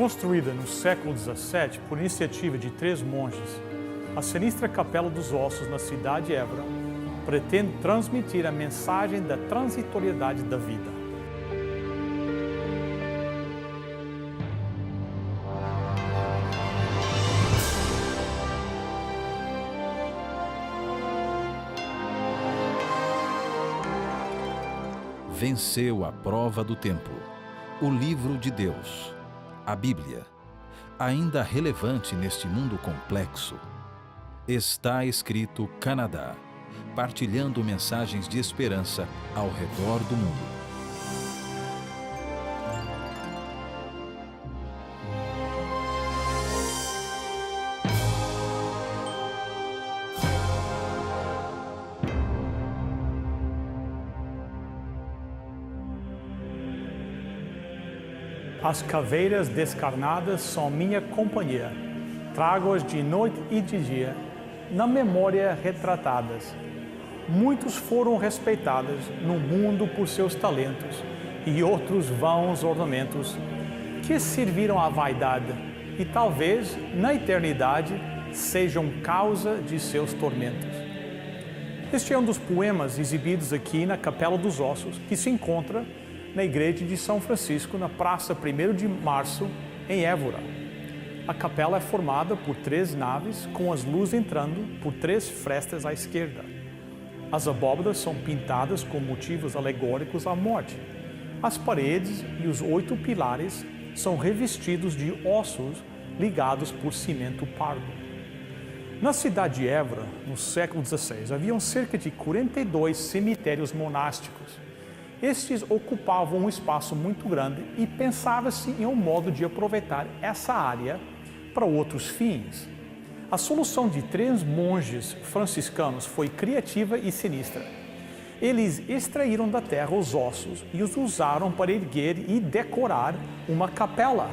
Construída no século XVII por iniciativa de 3 monges, a sinistra Capela dos Ossos na cidade de Évora pretende transmitir a mensagem da transitoriedade da vida. Venceu a prova do tempo. O livro de Deus, a Bíblia, ainda relevante neste mundo complexo. Está escrito Canadá, partilhando mensagens de esperança ao redor do mundo. As caveiras descarnadas são minha companhia. Trago-as de noite e de dia, na memória retratadas. Muitos foram respeitados no mundo por seus talentos, e outros vãos ornamentos, que serviram à vaidade, e talvez, na eternidade, sejam causa de seus tormentos. Este é um dos poemas exibidos aqui na Capela dos Ossos, que se encontra na Igreja de São Francisco, na Praça 1º de Março, em Évora. A capela é formada por 3 naves, com as luzes entrando por 3 frestas à esquerda. As abóbadas são pintadas com motivos alegóricos à morte. As paredes e os 8 pilares são revestidos de ossos ligados por cimento pardo. Na cidade de Évora, no século XVI, haviam cerca de 42 cemitérios monásticos. Estes ocupavam um espaço muito grande e pensava-se em um modo de aproveitar essa área para outros fins. A solução de 3 monges franciscanos foi criativa e sinistra. Eles extraíram da terra os ossos e os usaram para erguer e decorar uma capela.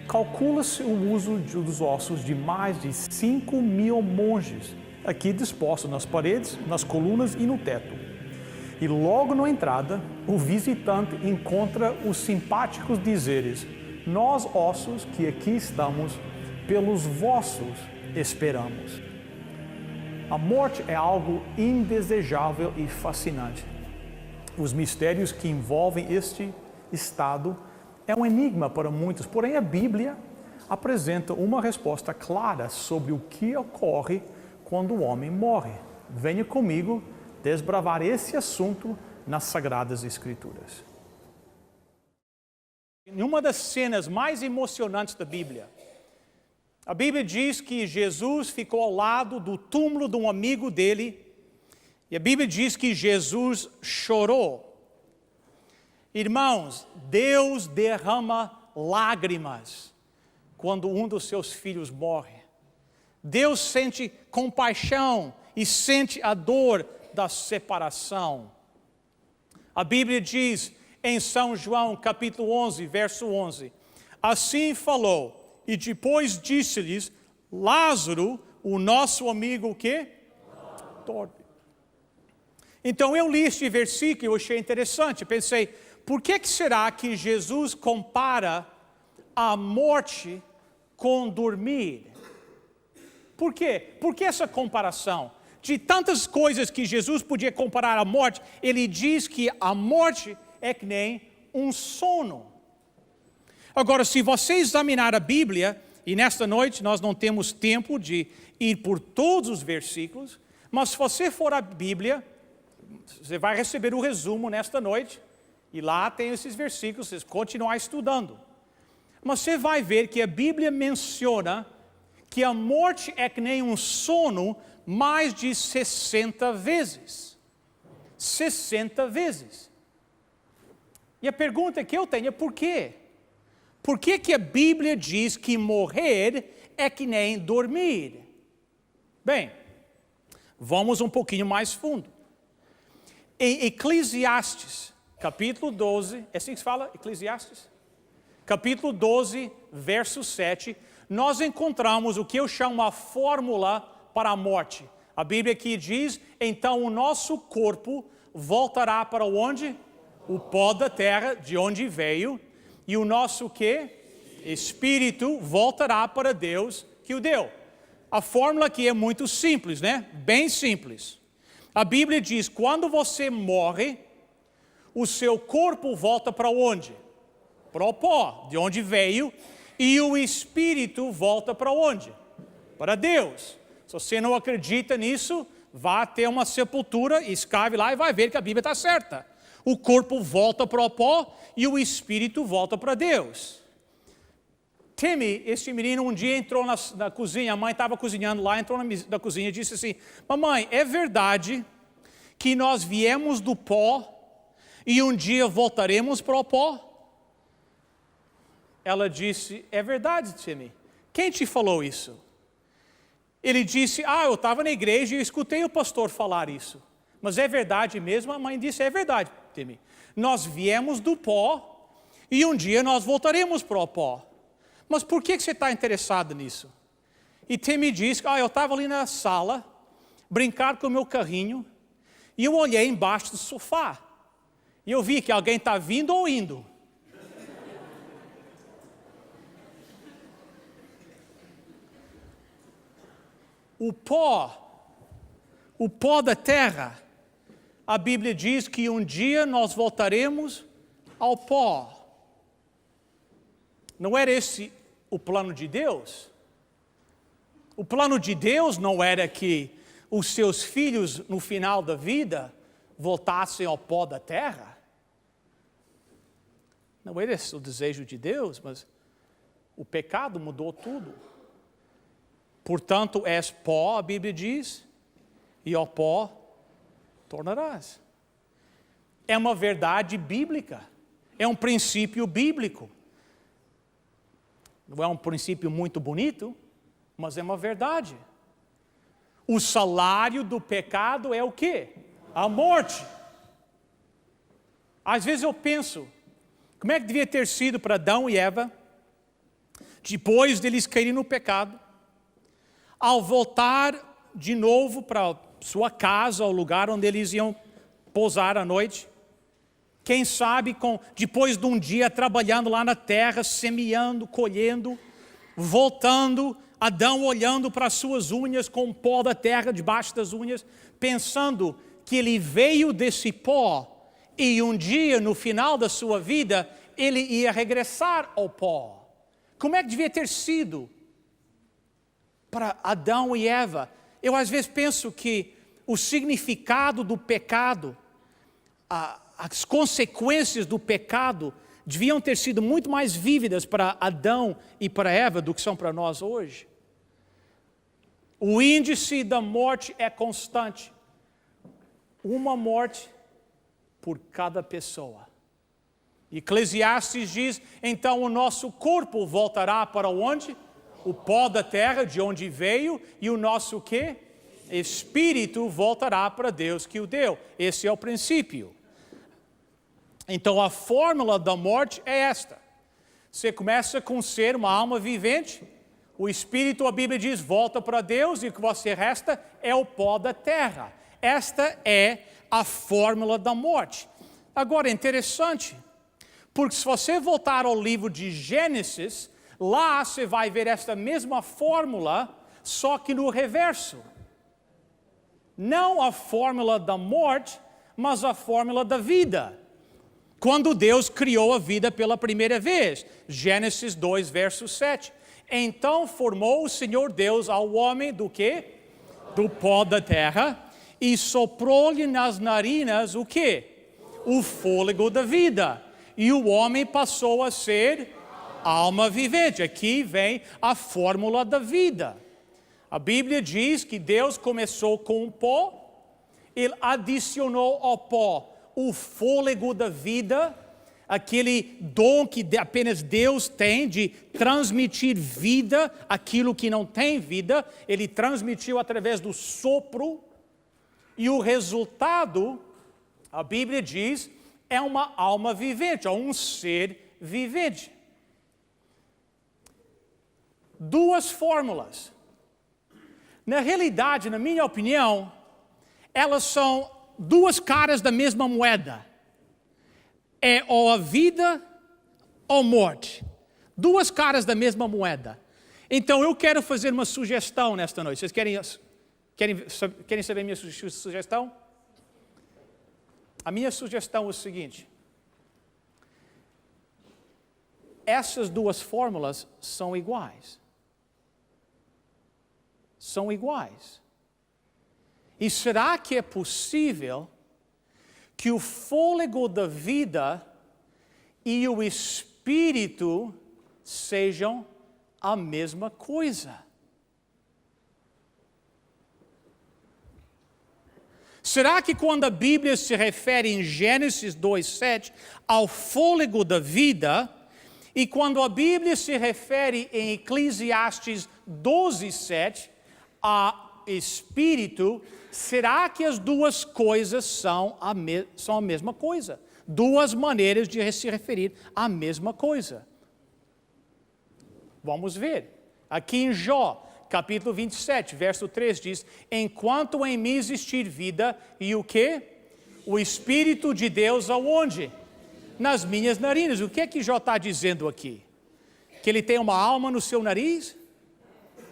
Calcula-se o uso dos ossos de mais de 5.000 monges, aqui dispostos nas paredes, nas colunas e no teto. E logo na entrada, o visitante encontra os simpáticos dizeres: nós, ossos, que aqui estamos, pelos vossos esperamos. A morte é algo indesejável e fascinante. Os mistérios que envolvem este estado é um enigma para muitos, porém a Bíblia apresenta uma resposta clara sobre o que ocorre quando o homem morre. Venha comigo desbravar esse assunto nas Sagradas Escrituras. Em uma das cenas mais emocionantes da Bíblia, a Bíblia diz que Jesus ficou ao lado do túmulo de um amigo dele, e a Bíblia diz que Jesus chorou. Irmãos, Deus derrama lágrimas quando um dos seus filhos morre. Deus sente compaixão e sente a dor da separação. A Bíblia diz em São João, capítulo 11, verso 11: assim falou, e depois disse-lhes: Lázaro, o nosso amigo, o quê? Dorme. Então eu li este versículo e eu achei interessante. Pensei, por que será que Jesus compara a morte com dormir? Por quê? Por que essa comparação? De tantas coisas que Jesus podia comparar à morte, ele diz que a morte é que nem um sono. Agora, se você examinar a Bíblia, e nesta noite nós não temos tempo de ir por todos os versículos, mas se você for à Bíblia, você vai receber o resumo nesta noite, e lá tem esses versículos, você continuar estudando. Mas você vai ver que a Bíblia menciona que a morte é que nem um sono mais de 60 vezes. 60 vezes. E a pergunta que eu tenho é por quê? Por que a Bíblia diz que morrer é que nem dormir? Bem, vamos um pouquinho mais fundo. Em Eclesiastes, capítulo 12, é assim que se fala? Eclesiastes? Capítulo 12, verso 7, nós encontramos o que eu chamo a fórmula para a morte. A Bíblia aqui diz: então o nosso corpo voltará para onde? O pó da terra, de onde veio, e o nosso quê? Espírito voltará para Deus que o deu. A fórmula aqui é muito simples, né? Bem simples. A Bíblia diz, quando você morre, o seu corpo volta para onde? Para o pó, de onde veio, e o Espírito volta para onde? Para Deus. Se você não acredita nisso, vá até uma sepultura, escave lá e vai ver que a Bíblia está certa. O corpo volta para o pó e o Espírito volta para Deus. Timmy, esse menino, um dia entrou na cozinha, a mãe estava cozinhando lá, entrou na cozinha e disse assim, mamãe, é verdade que nós viemos do pó e um dia voltaremos para o pó? Ela disse, é verdade, Timmy. Quem te falou isso? Ele disse, eu estava na igreja e escutei o pastor falar isso. Mas é verdade mesmo? A mãe disse, é verdade, Timmy. Nós viemos do pó e um dia nós voltaremos para o pó. Mas por que você está interessado nisso? E Timmy disse, eu estava ali na sala, brincando com o meu carrinho, e eu olhei embaixo do sofá. E eu vi que alguém está vindo ou indo. O pó da terra, a Bíblia diz que um dia nós voltaremos ao pó. Não era esse o plano de Deus? O plano de Deus não era que os seus filhos, no final da vida, voltassem ao pó da terra? Não era esse o desejo de Deus, mas o pecado mudou tudo. Portanto, és pó, a Bíblia diz, e ao pó tornarás. É uma verdade bíblica, é um princípio bíblico. Não é um princípio muito bonito, mas é uma verdade. O salário do pecado é o quê? A morte. Às vezes eu penso, como é que devia ter sido para Adão e Eva, depois deles caírem no pecado, ao voltar de novo para sua casa, ao lugar onde eles iam pousar à noite, quem sabe depois de um dia trabalhando lá na terra, semeando, colhendo, voltando, Adão olhando para as suas unhas com o pó da terra debaixo das unhas, pensando que ele veio desse pó e um dia, no final da sua vida, ele ia regressar ao pó. Como é que devia ter sido para Adão e Eva? Eu às vezes penso que o significado do pecado, as consequências do pecado deviam ter sido muito mais vívidas para Adão e para Eva do que são para nós hoje. O índice da morte é constante. Uma morte por cada pessoa. Eclesiastes diz, então o nosso corpo voltará para onde? O pó da terra, de onde veio, e o nosso quê? Espírito voltará para Deus que o deu. Esse é o princípio. Então a fórmula da morte é esta. Você começa com ser uma alma vivente, o Espírito, a Bíblia diz, volta para Deus, e o que você resta é o pó da terra. Esta é a fórmula da morte. Agora é interessante, porque se você voltar ao livro de Gênesis, lá você vai ver esta mesma fórmula, só que no reverso. Não a fórmula da morte, mas a fórmula da vida. Quando Deus criou a vida pela primeira vez, Gênesis 2, verso 7. Então formou o Senhor Deus ao homem do quê? Do pó da terra, e soprou-lhe nas narinas o quê? O fôlego da vida. E o homem passou a ser alma vivente. Aqui vem a fórmula da vida. A Bíblia diz que Deus começou com o pó, Ele adicionou ao pó o fôlego da vida, aquele dom que apenas Deus tem de transmitir vida, aquilo que não tem vida, Ele transmitiu através do sopro, e o resultado, a Bíblia diz, é uma alma vivente, é um ser vivente. Duas fórmulas. Na realidade, na minha opinião, elas são duas caras da mesma moeda. É ou a vida ou morte. Duas caras da mesma moeda. Então eu quero fazer uma sugestão nesta noite. Vocês querem saber a minha sugestão? A minha sugestão é o seguinte. Essas duas fórmulas são iguais. São iguais. E será que é possível que o fôlego da vida e o espírito sejam a mesma coisa? Será que quando a Bíblia se refere em Gênesis 2:7 ao fôlego da vida, e quando a Bíblia se refere em Eclesiastes 12:7 a espírito, será que as duas coisas são a mesma coisa? Duas maneiras de se referir à mesma coisa. Vamos ver. Aqui em Jó, capítulo 27, verso 3 diz: enquanto em mim existir vida, e o quê? O Espírito de Deus aonde? Nas minhas narinas. O que é que Jó está dizendo aqui? Que ele tem uma alma no seu nariz?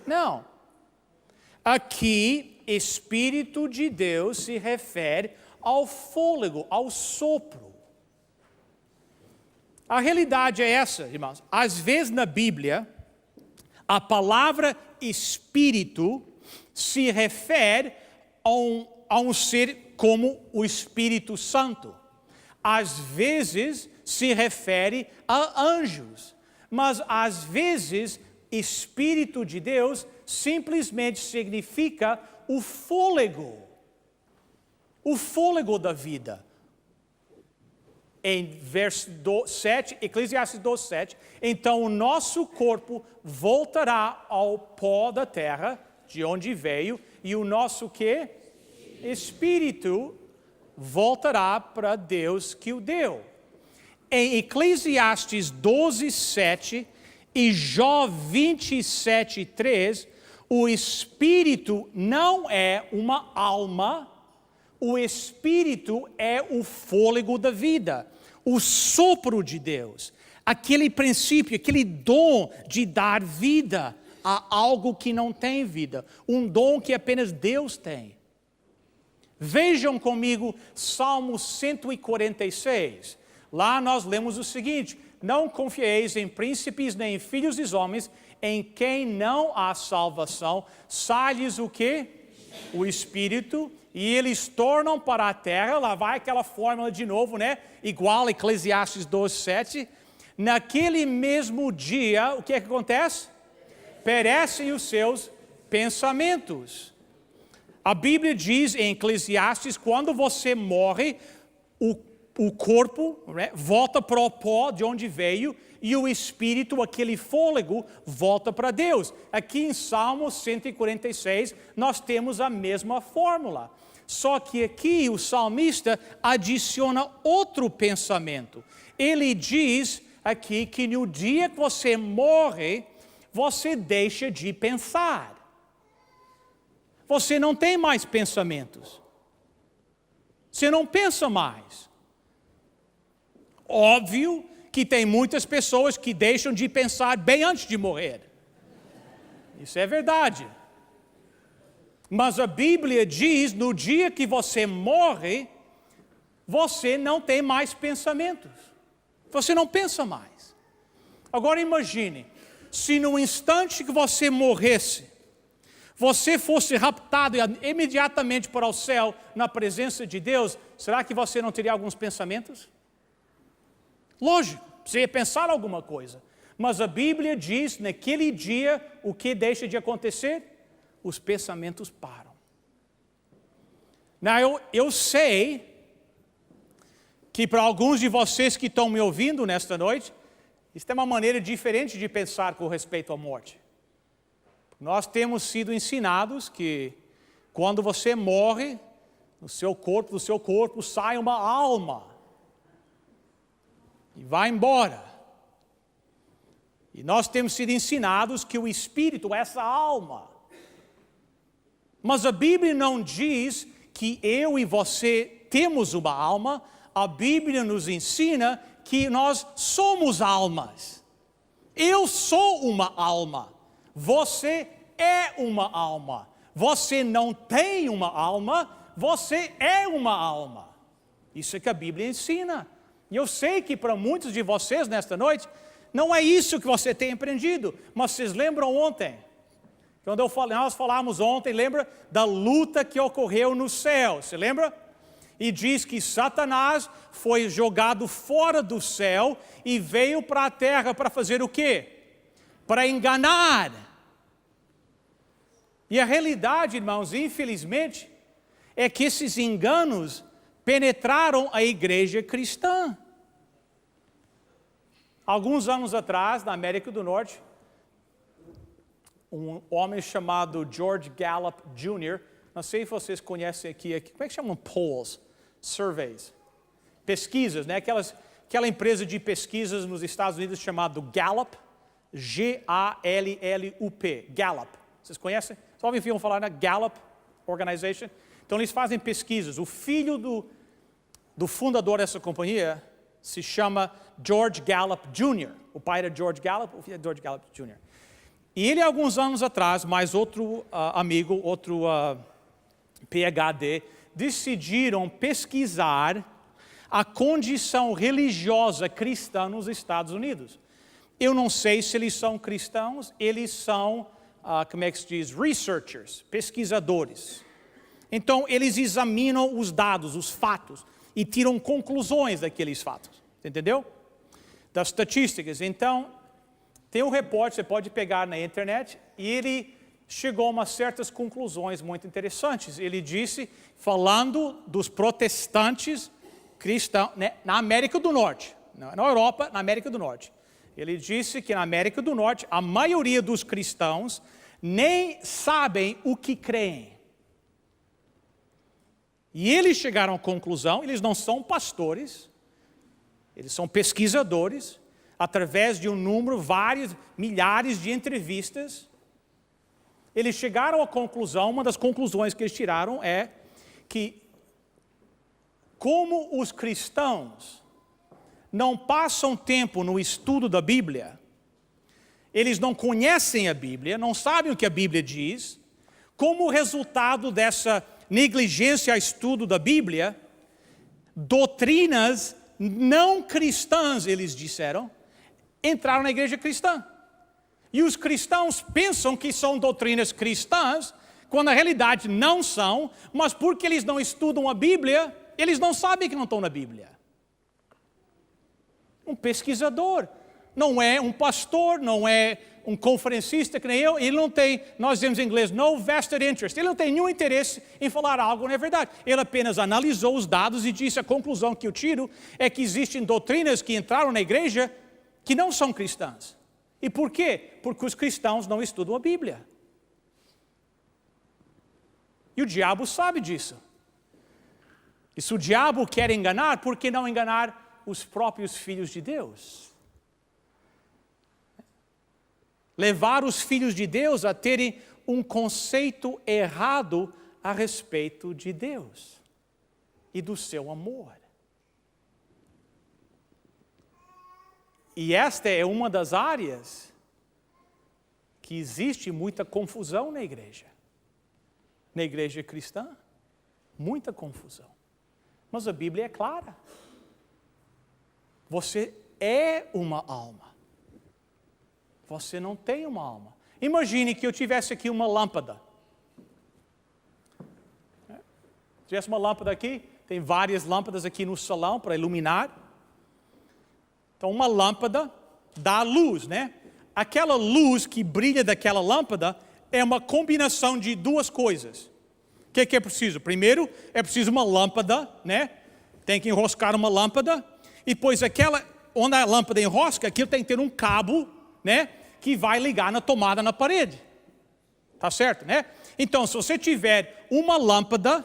Não. Aqui, Espírito de Deus se refere ao fôlego, ao sopro. A realidade é essa, irmãos. Às vezes na Bíblia, a palavra Espírito se refere a um ser como o Espírito Santo. Às vezes se refere a anjos, mas às vezes Espírito de Deus simplesmente significa o fôlego da vida. Em verso 7, Eclesiastes 12:7, então o nosso corpo voltará ao pó da terra, de onde veio, e o nosso quê? Espírito voltará para Deus que o deu. Em Eclesiastes 12:7 e Jó 27:3, o Espírito não é uma alma, o Espírito é o fôlego da vida, o sopro de Deus, aquele princípio, aquele dom de dar vida a algo que não tem vida, um dom que apenas Deus tem. Vejam comigo Salmo 146. Lá nós lemos o seguinte: não confieis em príncipes nem em filhos dos homens, em quem não há salvação. Sai-lhes o quê? O Espírito, e eles tornam para a terra. Lá vai aquela fórmula de novo, né? Igual a Eclesiastes 12:7. Naquele mesmo dia, o que é que acontece? Perecem os seus pensamentos. A Bíblia diz em Eclesiastes, quando você morre, o corpo, né, volta para o pó de onde veio, e o espírito, aquele fôlego, volta para Deus. Aqui em Salmo 146, nós temos a mesma fórmula. Só que aqui o salmista adiciona outro pensamento. Ele diz aqui que no dia que você morre, você deixa de pensar. Você não tem mais pensamentos. Você não pensa mais. Óbvio que tem muitas pessoas que deixam de pensar bem antes de morrer. Isso é verdade. Mas a Bíblia diz, no dia que você morre, você não tem mais pensamentos. Você não pensa mais. Agora imagine, se no instante que você morresse, você fosse raptado imediatamente para o céu, na presença de Deus, será que você não teria alguns pensamentos? Lógico, você ia pensar alguma coisa. Mas a Bíblia diz, naquele dia, o que deixa de acontecer? Os pensamentos param. Eu sei que para alguns de vocês que estão me ouvindo nesta noite, isso é uma maneira diferente de pensar com respeito à morte. Nós temos sido ensinados que quando você morre, do seu corpo sai uma alma e vai embora. E nós temos sido ensinados que o espírito é essa alma. Mas a Bíblia não diz que eu e você temos uma alma. A Bíblia nos ensina que nós somos almas. Eu sou uma alma. Você é uma alma. Você não tem uma alma, você é uma alma. Isso é que a Bíblia ensina. E eu sei que para muitos de vocês nesta noite, não é isso que você tem aprendido. Mas vocês lembram ontem? Quando nós falamos ontem, lembra da luta que ocorreu no céu? Você lembra? E diz que Satanás foi jogado fora do céu e veio para a terra para fazer o quê? Para enganar. E a realidade, irmãos, infelizmente, é que esses enganos penetraram a igreja cristã. Alguns anos atrás, na América do Norte, um homem chamado George Gallup Jr., não sei se vocês conhecem aqui como é que chamam polls? Surveys. Pesquisas, né? Aquela empresa de pesquisas nos Estados Unidos chamada Gallup, G-A-L-L-U-P, Gallup. Vocês conhecem? Só ouviram falar na Gallup Organization? Então eles fazem pesquisas. O filho do fundador dessa companhia se chama George Gallup Jr. O pai era George Gallup, o filho é George Gallup Jr. E ele, alguns anos atrás, mais outro amigo, outro PhD, decidiram pesquisar a condição religiosa cristã nos Estados Unidos. Eu não sei se eles são cristãos, eles são, como é que se diz, researchers, pesquisadores. Então, eles examinam os dados, os fatos, e tiram conclusões daqueles fatos, entendeu? Das estatísticas. Então, tem um repórter, você pode pegar na internet, e ele chegou a umas certas conclusões muito interessantes. Ele disse, falando dos protestantes cristãos, né, na América do Norte, na Europa, na América do Norte. Ele disse que na América do Norte, a maioria dos cristãos nem sabem o que creem. E eles chegaram à conclusão, eles não são pastores, eles são pesquisadores, através de um número, milhares de entrevistas, eles chegaram à conclusão, uma das conclusões que eles tiraram é que, como os cristãos não passam tempo no estudo da Bíblia, eles não conhecem a Bíblia, não sabem o que a Bíblia diz, como resultado dessa negligência ao estudo da Bíblia, doutrinas não cristãs, eles disseram, entraram na igreja cristã. E os cristãos pensam que são doutrinas cristãs, quando na realidade não são, mas porque eles não estudam a Bíblia, eles não sabem que não estão na Bíblia. Um pesquisador, não é um pastor, não é um conferencista que nem eu, ele não tem, nós dizemos em inglês, no vested interest, ele não tem nenhum interesse em falar algo não é verdade. Ele apenas analisou os dados e disse, a conclusão que eu tiro é que existem doutrinas que entraram na igreja que não são cristãs. E por quê? Porque os cristãos não estudam a Bíblia. E o diabo sabe disso. E se o diabo quer enganar, por que não enganar os próprios filhos de Deus? Levar os filhos de Deus a terem um conceito errado a respeito de Deus e do seu amor. E esta é uma das áreas que existe muita confusão na igreja cristã, muita confusão. Mas a Bíblia é clara. Você é uma alma. Você não tem uma alma. Imagine que eu tivesse aqui uma lâmpada. Tivesse uma lâmpada aqui, tem várias lâmpadas aqui no salão para iluminar. Então, uma lâmpada dá luz, né? Aquela luz que brilha daquela lâmpada é uma combinação de duas coisas. O que é preciso? Primeiro, é preciso uma lâmpada, né? Tem que enroscar uma lâmpada. E depois, onde a lâmpada enrosca, aquilo tem que ter um cabo, né? Que vai ligar na tomada na parede. Tá certo, né? Então, se você tiver uma lâmpada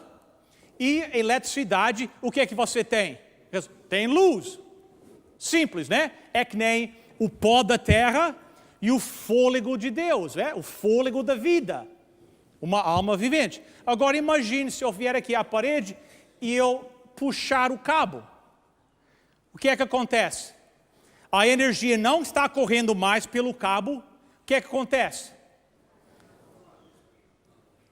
e eletricidade, o que é que você tem? Tem luz. Simples, né? É que nem o pó da terra e o fôlego de Deus, né? O fôlego da vida. Uma alma vivente. Agora imagine se eu vier aqui à parede e eu puxar o cabo. O que é que acontece? a energia não está correndo mais pelo cabo, o que é que acontece?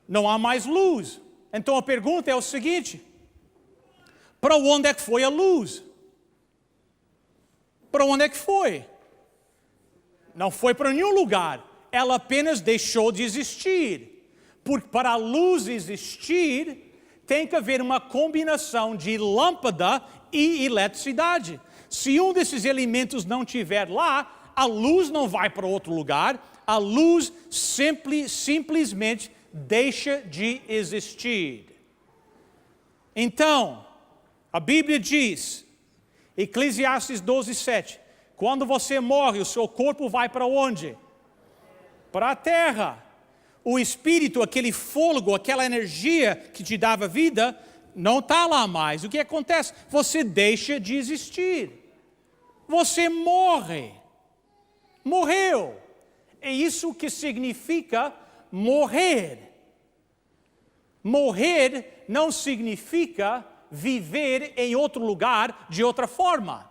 Não há mais luz. Então a pergunta é o seguinte: para onde é que foi a luz? Para onde é que foi? Não foi para nenhum lugar. Ela apenas deixou de existir. Porque para a luz existir, tem que haver uma combinação de lâmpada e eletricidade. Se um desses elementos não estiver lá, a luz não vai para outro lugar, a luz simplesmente deixa de existir. Então, a Bíblia diz, Eclesiastes 12:7, quando você morre, o seu corpo vai para onde? Para a terra. O espírito, aquele fôlego, aquela energia que te dava vida, não está lá mais. O que acontece? Você deixa de existir. Você morre. Morreu. É isso que significa morrer. Morrer não significa viver em outro lugar de outra forma.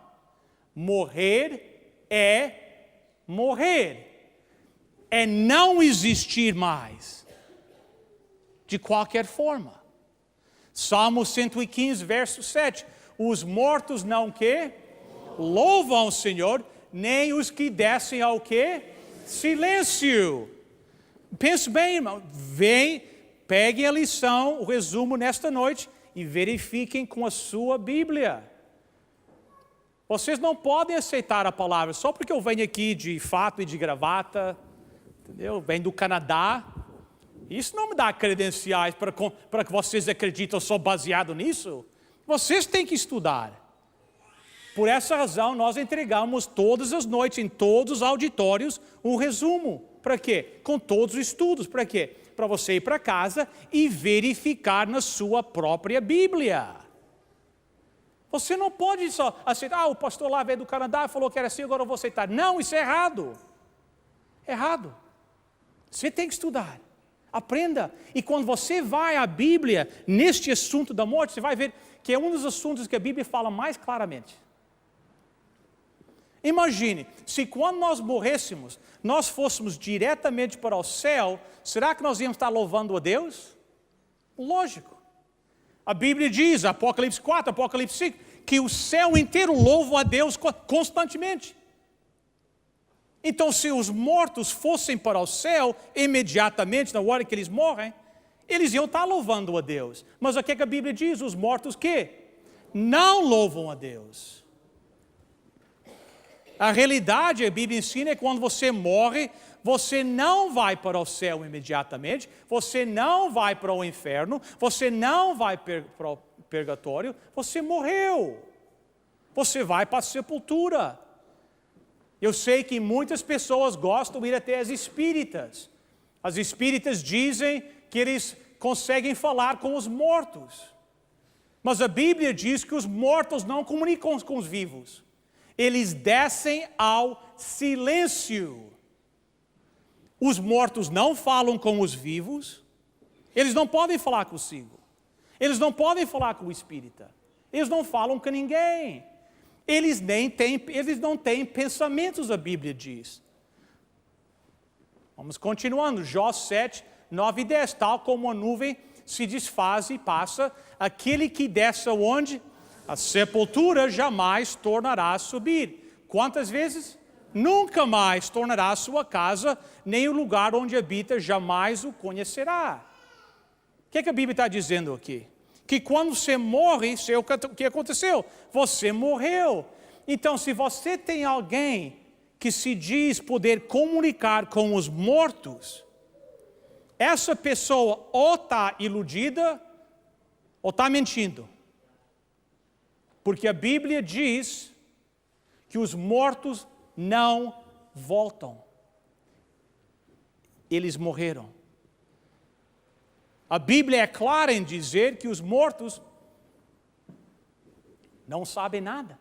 Morrer é morrer. É não existir mais, de qualquer forma. Salmo 115, verso 7. Os mortos não que? Louvam o Senhor, nem os que descem ao que? Silêncio. Pense bem, irmão. Peguem a lição, o resumo nesta noite e verifiquem com a sua Bíblia. Vocês não podem aceitar a palavra só porque eu venho aqui de fato e de gravata, entendeu? Vem do Canadá. Isso não me dá credenciais para que vocês acreditem só baseado nisso. Vocês têm que estudar. Por essa razão, nós entregamos todas as noites, em todos os auditórios, um resumo. Para quê? Com todos os estudos. Para quê? Para você ir para casa e verificar na sua própria Bíblia. Você não pode só aceitar, o pastor lá veio do Canadá e falou que era assim, agora eu vou aceitar. Não, isso é errado. Errado. Você tem que estudar. Aprenda. E quando você vai à Bíblia, neste assunto da morte, você vai ver que é um dos assuntos que a Bíblia fala mais claramente. Imagine, se quando nós morrêssemos, nós fôssemos diretamente para o céu, será que nós íamos estar louvando a Deus? Lógico. A Bíblia diz, Apocalipse 4, Apocalipse 5, que o céu inteiro louva a Deus constantemente. Então, se os mortos fossem para o céu, imediatamente, na hora que eles morrem, eles iam estar louvando a Deus. Mas o que a Bíblia diz? Os mortos que? Não louvam a Deus. A realidade, a Bíblia ensina, é que quando você morre, você não vai para o céu imediatamente, você não vai para o inferno, você não vai para o purgatório, você morreu. Você vai para a sepultura. Eu sei que muitas pessoas gostam de ir até as espíritas. As espíritas dizem que eles conseguem falar com os mortos. Mas a Bíblia diz que os mortos não comunicam com os vivos. Eles descem ao silêncio. Os mortos não falam com os vivos. Eles não podem falar consigo. Eles não podem falar com o espírita. Eles não falam com ninguém. Eles não têm pensamentos, a Bíblia diz. Vamos continuando. Jó 7, 9 e 10. Tal como a nuvem se desfaz e passa, aquele que desce aonde? A sepultura jamais tornará a subir. Quantas vezes? Nunca mais tornará a sua casa, nem o lugar onde habita jamais o conhecerá. O que a Bíblia está dizendo aqui? Que quando você morre, o que aconteceu? Você morreu. Então, se você tem alguém que se diz poder comunicar com os mortos, essa pessoa ou está iludida ou está mentindo. Porque a Bíblia diz que os mortos não voltam. Eles morreram. A Bíblia é clara em dizer que os mortos não sabem nada.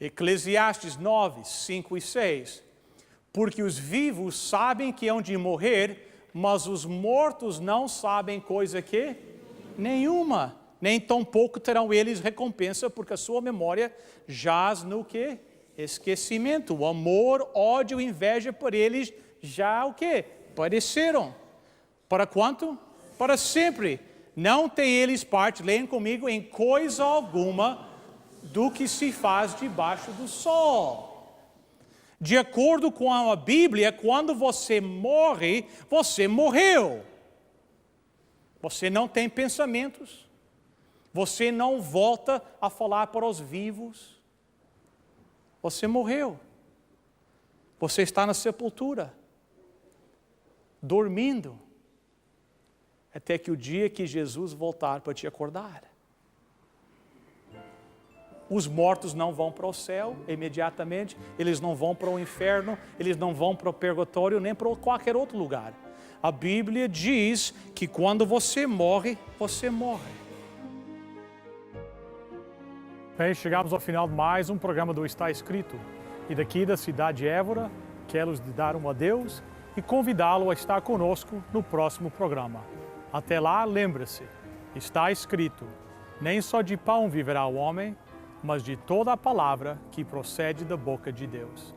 Eclesiastes 9, 5 e 6. Porque os vivos sabem que hão de morrer, mas os mortos não sabem coisa que? Nenhuma. nem tampouco terão eles recompensa, porque a sua memória jaz no quê? Esquecimento. O amor, ódio, inveja por eles já o quê? Padeceram. Para quanto? Para sempre. Não tem eles parte, leiam comigo, em coisa alguma do que se faz debaixo do sol. De acordo com a Bíblia, quando você morre, você morreu. Você não tem pensamentos. Você não volta a falar para os vivos. Você morreu. Você está na sepultura, dormindo, até que o dia que Jesus voltar para te acordar. Os mortos não vão para o céu imediatamente, eles não vão para o inferno, eles não vão para o purgatório, nem para qualquer outro lugar. A Bíblia diz que quando você morre, você morre. Bem, chegamos ao final de mais um programa do Está Escrito. E daqui da cidade de Évora, quero lhe dar um adeus e convidá-lo a estar conosco no próximo programa. Até lá, lembre-se, está escrito, nem só de pão viverá o homem, mas de toda a palavra que procede da boca de Deus.